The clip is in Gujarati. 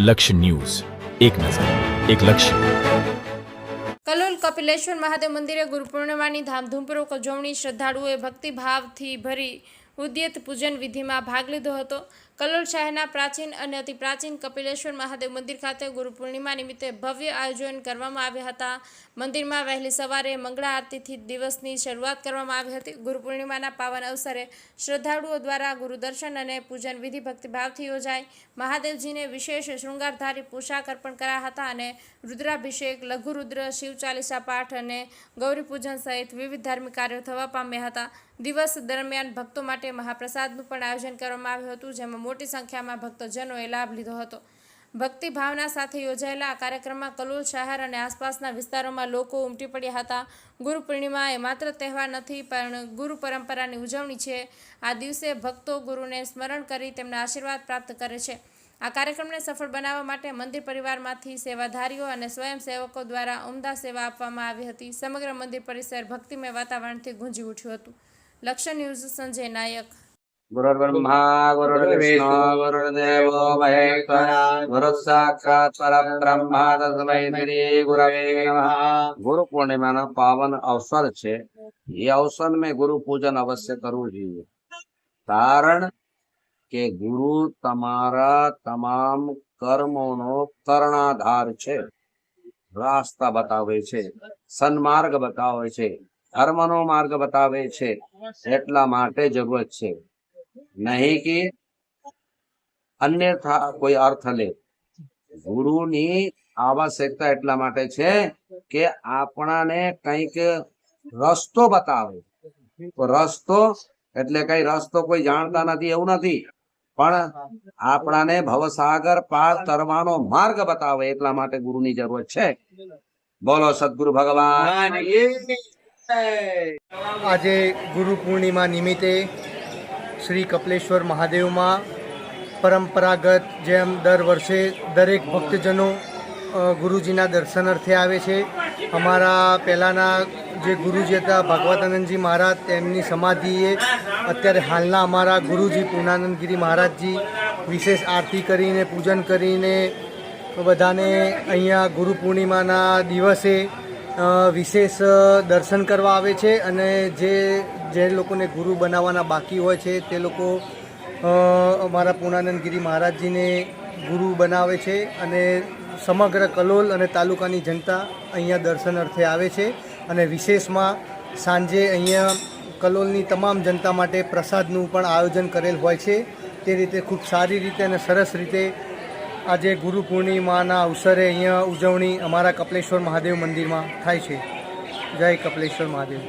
લક્ષ્ય ન્યૂઝ, એક નજર, એક લક્ષ્ય. કલોલ કપિલેશ્વર મહાદેવ મંદિરે ગુરુ પૂર્ણિમાની ધામધૂમપૂર્વક ઉજવણી. શ્રદ્ધાળુઓએ ભક્તિભાવથી ભરી ઉદ્યત પૂજન વિધિમાં ભાગ લીધો હતો. કલોલ શહેરના પ્રાચીન અને અતિ પ્રાચીન કપિલેશ્વર મહાદેવ મંદિર ખાતે ગુરુ પૂર્ણિમા નિમિત્તે ભવ્ય આયોજન કરવામાં આવ્યા હતા. મંદિરમાં વહેલી સવારે મંગળા આરતીથી દિવસની શરૂઆત કરવામાં આવી હતી. ગુરુ પૂર્ણિમાના પાવન અવસરે શ્રદ્ધાળુઓ દ્વારા ગુરુ દર્શન અને પૂજન વિધિ ભક્તિભાવથી યોજાઈ. મહાદેવજીને વિશેષ શૃંગારધારી પોશાક અર્પણ કરાયા હતા અને રુદ્રાભિષેક, લઘુરુદ્ર, શિવ ચાલીસા પાઠ અને ગૌરી પૂજન સહિત વિવિધ ધાર્મિક કાર્યો થવા પામ્યા હતા. દિવસ દરમિયાન ભક્તો માટે મહાપ્રસાદનું પણ આયોજન કરવામાં આવ્યું હતું, જેમાં મોટી સંખ્યામાં ભક્તજનોએ લાભ લીધો હતો. ભક્તિ ભાવના સાથે યોજાયેલા આ કાર્યક્રમમાં કલોલ શહેર અને આસપાસના વિસ્તારોમાં લોકો ઉમટી પડ્યા હતા. ગુરુ પૂર્ણિમા એ માત્ર તહેવાર નથી, પણ ગુરુ પરંપરાની ઉજવણી છે. આ દિવસે ભક્તો ગુરુને સ્મરણ કરી તેમના આશીર્વાદ પ્રાપ્ત કરે છે. આ કાર્યક્રમને સફળ બનાવવા માટે મંદિર પરિવારમાંથી સેવાધારીઓ અને સ્વયંસેવકો દ્વારા ઉમદા સેવા આપવામાં આવી હતી. સમગ્ર મંદિર પરિસર ભક્તિમય વાતાવરણથી ગુંજી ઉઠ્યું હતું. લક્ષ્ય ન્યૂઝ, સંજય નાયક. ગુરુર્બ્રહ્મા ગુરુર્વિષ્ણુ ગુરુર્દેવો મહેશ્વર ગુરુ સાક્ષાત પરબ્રહ્મ તસ્મૈ શ્રી ગુરવે નમઃ. ગુરુ પૂર્ણિમાનો પાવન અવસર છે. એ અવસર में गुरु पूजन अवश्य करવું જોઈએ, કારણ કે ગુરુ તમારા તમામ કર્મોનો કર્ણાધાર છે. રાસ્તા બતાવે છે, સન્માર્ગ બતાવે છે, ધર્મનો માર્ગ બતાવે છે. એટલા માટે જરૂરત છે, નહીં કે અન્યથા કોઈ અર્થ લે. ગુરુની આવશ્યકતા એટલા માટે છે કે આપણાને કંઈક રસ્તો બતાવે. રસ્તો એટલે કઈ રસ્તો કોઈ જાણતા નથી એવું નથી, પણ આપણાને ભવસાગર પાર તરવાનો માર્ગ બતાવે. એટલા માટે ગુરુની જરૂરત છે. બોલો સદગુરુ ભગવાન. આજે ગુરુ પૂર્ણિમા નિમિત્તે શ્રી કપિલેશ્વર મહાદેવમાં પરંપરાગત જેમ દર વર્ષે દરેક ભક્તજનો ગુરુજીના દર્શનાર્થે આવે છે. અમારા પહેલાંના જે ગુરુજી હતા ભગવતાનંદજી મહારાજ, તેમની સમાધિએ અત્યારે હાલના અમારા ગુરુજી પૂર્ણાનંદગીરી મહારાજજી વિશેષ આરતી કરીને પૂજન કરીને બધાને અહીંયા ગુરુ પૂર્ણિમાના દિવસે વિશેષ દર્શન કરવા આવે છે. અને જે લોકોને ગુરુ બનાવવાના બાકી હોય છે તે લોકો અમારા પૂર્ણાનંદગીરી મહારાજજીને ગુરુ બનાવે છે. અને સમગ્ર કલોલ અને તાલુકાની જનતા અહીંયા દર્શનાર્થે આવે છે. અને વિશેષમાં સાંજે અહીંયા કલોલની તમામ જનતા માટે પ્રસાદનું પણ આયોજન કરેલ હોય છે. તે રીતે ખૂબ સારી રીતે અને સરસ રીતે આજે ગુરુ પૂર્ણિમાના અવસરે અહીંયા ઉજવણી અમારા કપિલેશ્વર મહાદેવ મંદિરમાં થાય છે. જય કપિલેશ્વર મહાદેવ.